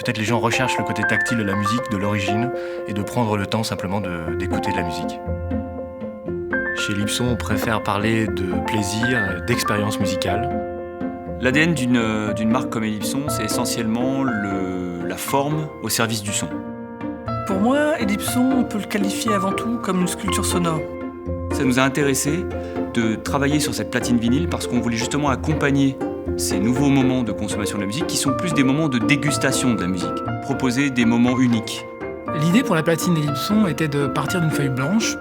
Peut-être les gens recherchent le côté tactile de la musique, de l'origine, et de prendre le temps simplement d'écouter de la musique. Chez Lipson, on préfère parler de plaisir, d'expérience musicale. L'ADN d'une marque comme Ellipson, c'est essentiellement la forme au service du son. Pour moi, Ellipson, on peut le qualifier avant tout comme une sculpture sonore. Ça nous a intéressé de travailler sur cette platine vinyle parce qu'on voulait justement accompagner ces nouveaux moments de consommation de la musique qui sont plus des moments de dégustation de la musique, proposer des moments uniques. L'idée pour la platine Ellipson était de partir d'une feuille blanche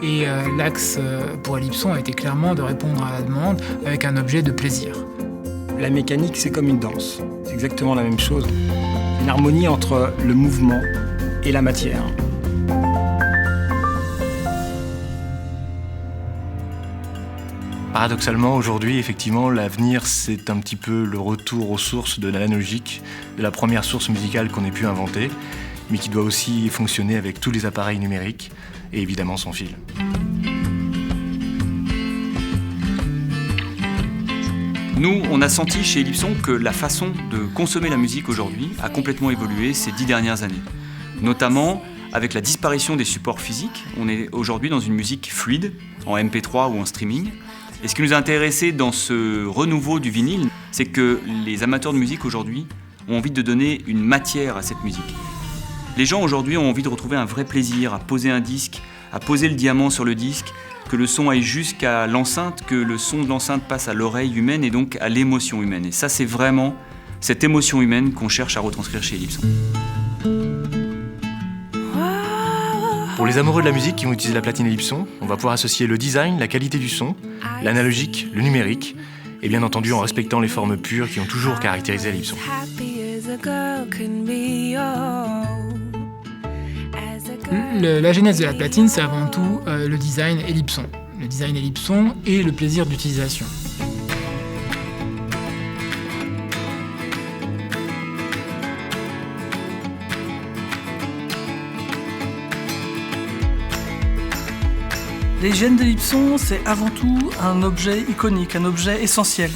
et l'axe pour Ellipson a été clairement de répondre à la demande avec un objet de plaisir. La mécanique, c'est comme une danse. C'est exactement la même chose. Une harmonie entre le mouvement et la matière. Paradoxalement, aujourd'hui, effectivement, l'avenir, c'est un petit peu le retour aux sources de l'analogique, de la première source musicale qu'on ait pu inventer, mais qui doit aussi fonctionner avec tous les appareils numériques et évidemment sans fil. Nous, on a senti chez Ellipson que la façon de consommer la musique aujourd'hui a complètement évolué ces 10 dernières années. Notamment avec la disparition des supports physiques. On est aujourd'hui dans une musique fluide, en MP3 ou en streaming. Et ce qui nous a intéressé dans ce renouveau du vinyle, c'est que les amateurs de musique aujourd'hui ont envie de donner une matière à cette musique. Les gens aujourd'hui ont envie de retrouver un vrai plaisir à poser un disque, à poser le diamant sur le disque, que le son aille jusqu'à l'enceinte, que le son de l'enceinte passe à l'oreille humaine et donc à l'émotion humaine. Et ça, c'est vraiment cette émotion humaine qu'on cherche à retranscrire chez Ellipson. Pour les amoureux de la musique qui vont utiliser la platine Ellipson, on va pouvoir associer le design, la qualité du son, l'analogique, le numérique, et bien entendu en respectant les formes pures qui ont toujours caractérisé Ellipson. La genèse de la platine, c'est avant tout le design Ellipson. Le design Ellipson et le plaisir d'utilisation. Les gènes d'Ellipson, c'est avant tout un objet iconique, un objet essentiel.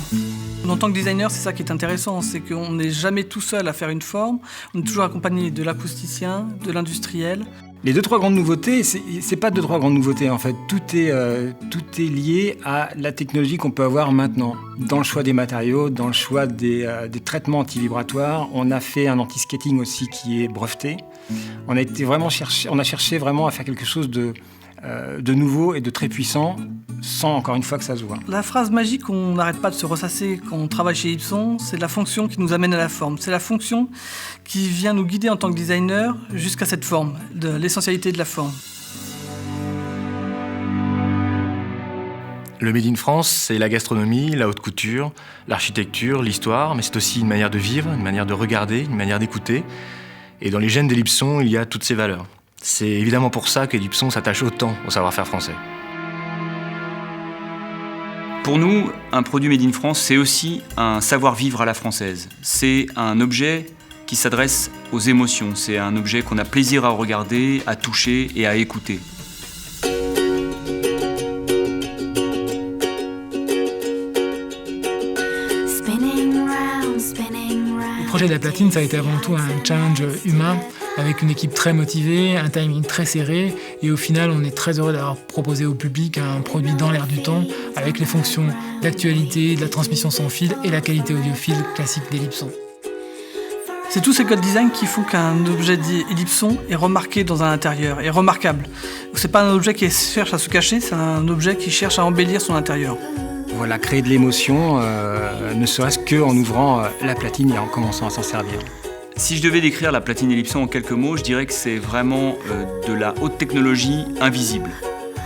En tant que designer, c'est ça qui est intéressant, c'est qu'on n'est jamais tout seul à faire une forme, on est toujours accompagné de l'acousticien, de l'industriel. Les 2-3 grandes nouveautés, c'est pas 2-3 grandes nouveautés en fait. Tout est lié à la technologie qu'on peut avoir maintenant. Dans le choix des matériaux, dans le choix des traitements anti-vibratoires, on a fait un anti-skating aussi qui est breveté. On a cherché vraiment à faire quelque chose de nouveau et de très puissant, sans encore une fois que ça se voit. La phrase magique qu'on n'arrête pas de se ressasser quand on travaille chez Ellipson, c'est la fonction qui nous amène à la forme. C'est la fonction qui vient nous guider en tant que designer jusqu'à cette forme, de l'essentialité de la forme. Le Made in France, c'est la gastronomie, la haute couture, l'architecture, l'histoire, mais c'est aussi une manière de vivre, une manière de regarder, une manière d'écouter. Et dans les gènes d'Ellipson, il y a toutes ces valeurs. C'est évidemment pour ça qu'Ellipson s'attache autant au savoir-faire français. Pour nous, un produit Made in France, c'est aussi un savoir-vivre à la française. C'est un objet qui s'adresse aux émotions. C'est un objet qu'on a plaisir à regarder, à toucher et à écouter. Le projet de la platine, ça a été avant tout un challenge humain, avec une équipe très motivée, un timing très serré, et au final, on est très heureux d'avoir proposé au public un produit dans l'air du temps, avec les fonctions d'actualité, de la transmission sans fil et la qualité audiophile classique d'Ellipson. C'est tous ces codes design qui font qu'un objet dit Ellipson est remarqué dans un intérieur, est remarquable. C'est pas un objet qui cherche à se cacher, c'est un objet qui cherche à embellir son intérieur. Voilà, créer de l'émotion, ne serait-ce qu'en ouvrant la platine et en commençant à s'en servir. Si je devais décrire la platine Ellipson en quelques mots, je dirais que c'est vraiment de la haute technologie invisible.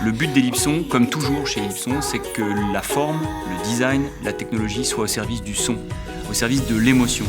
Le but d'Ellipson, comme toujours chez Ellipson, c'est que la forme, le design, la technologie soient au service du son, au service de l'émotion.